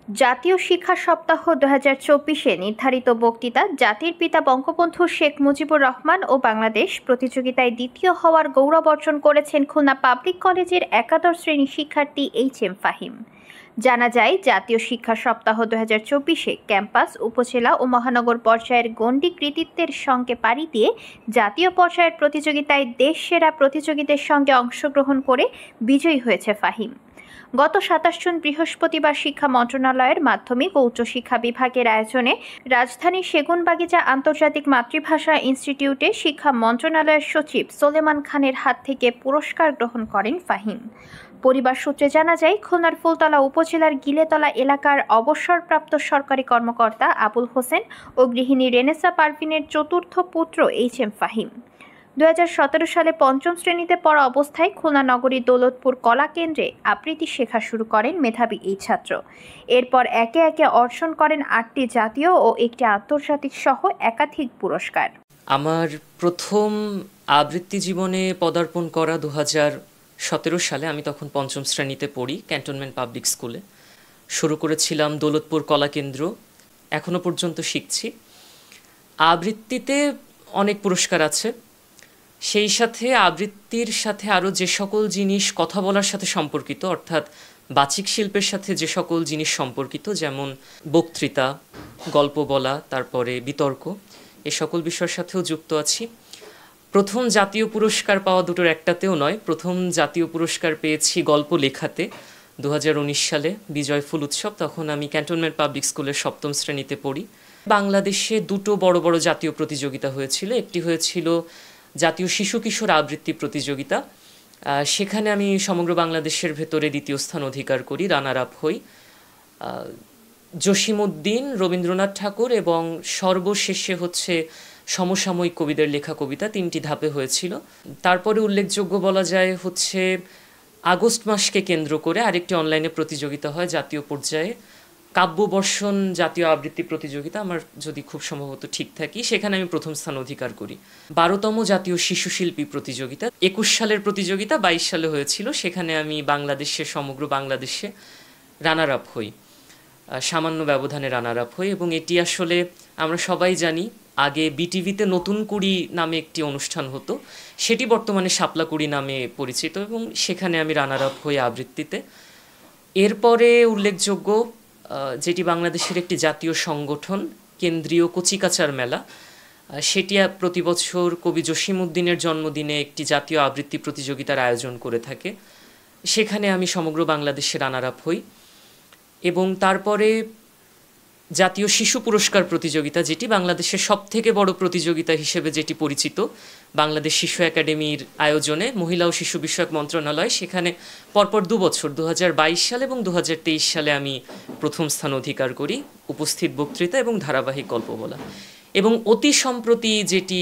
জাতীয় শিক্ষা সপ্তাহ ২০২৪-এ নির্ধারিত বক্তৃতা জাতির পিতা বঙ্গবন্ধু শেখ মুজিবুর রহমান ও বাংলাদেশ প্রতিযোগিতায় দ্বিতীয় হওয়ার গৌরব অর্জন করেছেন খুলনা পাবলিক কলেজের একাদশ শ্রেণীর শিক্ষার্থী এইচ.এম. ফাহিম। জানা যায়, জাতীয় শিক্ষা সপ্তাহ ২০২৪-এ ক্যাম্পাস, উপজেলা ও মহানগর পর্যায়ের গণ্ডি কৃতিত্বের সঙ্গে পাড়ি দিয়ে জাতীয় পর্যায়ের প্রতিযোগিতায় দেশ সেরা প্রতিযোগীদের সঙ্গে অংশগ্রহণ করে বিজয়ী হয়েছে ফাহিম। গত ২৭ জুন বৃহস্পতিবার শিক্ষা মন্ত্রণালয়ের মাধ্যমিক ও উচ্চশিক্ষা বিভাগের আয়োজনে রাজধানীর সেগুনবাগিচা আন্তর্জাতিক মাতৃভাষা ইনস্টিটিউটে শিক্ষা মন্ত্রণালয়ের সচিব সোলেমান খানের হাত থেকে পুরস্কার গ্রহণ করেন ফাহিম। পরিবার সূত্রে জানা যায়, খুলনার ফুলতলা উপজেলার গিলেতলা এলাকার অবসরপ্রাপ্ত সরকারি কর্মকর্তা আবুল হোসেন ও গৃহিণী রেনেসা পারভিনের চতুর্থ পুত্র এইচ.এম. ফাহিম ২০১৭ সালে পঞ্চম শ্রেণীতে পড়া অবস্থায় খুলনা নগরীর দৌলতপুর কলা কেন্দ্রে আবৃত্তি শেখা শুরু করেন মেধাবী এই ছাত্র। এরপর একে একে অর্জন করেন ৮টি জাতীয় ও একটি আন্তর্জাতিক সহ একাধিক পুরস্কার। আমার প্রথম আবৃত্তি জীবনে পদার্পণ করা ২০১৭ সালে। আমি তখন পঞ্চম শ্রেণীতে পড়ি, ক্যান্টনমেন্ট পাবলিক স্কুলে। শুরু করেছিলাম দৌলতপুর কলা কেন্দ্র, এখনো পর্যন্ত শিখছি। আবৃত্তিতে অনেক পুরস্কার আছে, সেই সাথে আবৃত্তির সাথে আরও যে সকল জিনিস কথা বলার সাথে সম্পর্কিত, অর্থাৎ বাচিক শিল্পের সাথে যে সকল জিনিস সম্পর্কিত, যেমন বক্তৃতা, গল্প বলা, তারপরে বিতর্ক, এ সকল বিষয়ের সাথেও যুক্ত আছি। প্রথম জাতীয় পুরস্কার পাওয়া দুটোর একটাতেও নয়, প্রথম জাতীয় পুরস্কার পেয়েছি গল্প লেখাতে ২০১৯ সালে বিজয় ফুল উৎসব। তখন আমি ক্যান্টনমেন্ট পাবলিক স্কুলের সপ্তম শ্রেণীতে পড়ি। বাংলাদেশে দুটো বড় বড় জাতীয় প্রতিযোগিতা হয়েছিল। একটি হয়েছিল জাতীয় শিশু কিশোর আবৃত্তি প্রতিযোগিতা, সেখানে আমি সমগ্র বাংলাদেশের ভেতরে দ্বিতীয় স্থান অধিকার করি, রানার আপ হই। জসিমউদ্দিন, রবীন্দ্রনাথ ঠাকুর এবং সর্বশেষে হচ্ছে সমসাময়িক কবিদের লেখা কবিতা, ৩টি ধাপে হয়েছিল। তারপরে উল্লেখযোগ্য বলা যায় হচ্ছে আগস্ট মাসকে কেন্দ্র করে আরেকটি অনলাইনে প্রতিযোগিতা হয় জাতীয় পর্যায়ে, কাব্যবর্ষণ জাতীয় আবৃত্তি প্রতিযোগিতা, আমার যদি খুব সম্ভবত ঠিক থাকি, সেখানে আমি প্রথম স্থান অধিকার করি। ১২তম জাতীয় শিশু শিল্পী প্রতিযোগিতা ২১ সালের প্রতিযোগিতা ২২ সালে হয়েছিল, সেখানে আমি সমগ্র বাংলাদেশে রানার আপ হই, সামান্য ব্যবধানে রানার আপ হই। এবং এটি আসলে আমরা সবাই জানি, আগে বিটিভিতে নতুন কুড়ি নামে একটি অনুষ্ঠান হতো, সেটি বর্তমানে শাপলা কুড়ি নামে পরিচিত, এবং সেখানে আমি রানার আপ হই আবৃত্তিতে। এরপরে উল্লেখযোগ্য যেটি বাংলাদেশের একটি জাতীয় সংগঠন, কেন্দ্রীয় কচিকাচার মেলা, সেটি প্রতি বছর কবি জসিমউদ্দিনের জন্মদিনে একটি জাতীয় আবৃত্তি প্রতিযোগিতার আয়োজন করে থাকে, সেখানে আমি সমগ্র বাংলাদেশে রানার আপ হই। এবং তারপরে জাতীয় শিশু পুরস্কার প্রতিযোগিতা, যেটি বাংলাদেশের সবথেকে বড় প্রতিযোগিতা হিসেবে যেটি পরিচিত, বাংলাদেশ শিশু একাডেমির আয়োজনে মহিলা ও শিশু বিষয়ক মন্ত্রণালয়, সেখানে পরপর ২ বছর ২০২২ সালে এবং ২০২৩ সালে আমি প্রথম স্থান অধিকার করি, উপস্থিত বক্তৃতা এবং ধারাবাহিক গল্প বলা। এবং অতি সম্প্রতি যেটি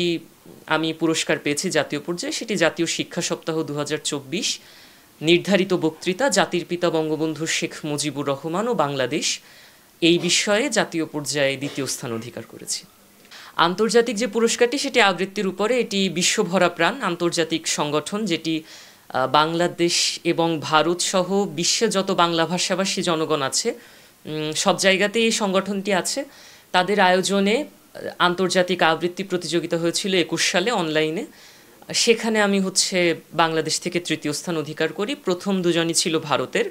আমি পুরস্কার পেয়েছি জাতীয় পর্যায়ে, সেটি জাতীয় শিক্ষা সপ্তাহ ২০২৪, নির্ধারিত বক্তৃতা জাতির পিতা বঙ্গবন্ধু শেখ মুজিবুর রহমান ও বাংলাদেশ, এই বিষয়ে জাতীয় পর্যায়ে দ্বিতীয় স্থান অধিকার করেছি। আন্তর্জাতিক যে পুরস্কারটি, সেটি আবৃত্তির উপরে। এটি বিশ্বভরা প্রাণ আন্তর্জাতিক সংগঠন, যেটি বাংলাদেশ এবং ভারত সহ বিশ্বে যত বাংলা ভাষাভাষী জনগণ আছে সব জায়গাতেই এই সংগঠনটি আছে। তাদের আয়োজনে আন্তর্জাতিক আবৃত্তি প্রতিযোগিতা হয়েছিল ২১ সালে অনলাইনে, সেখানে আমি বাংলাদেশ থেকে তৃতীয় স্থান অধিকার করি। প্রথম দুজনই ছিল ভারতের।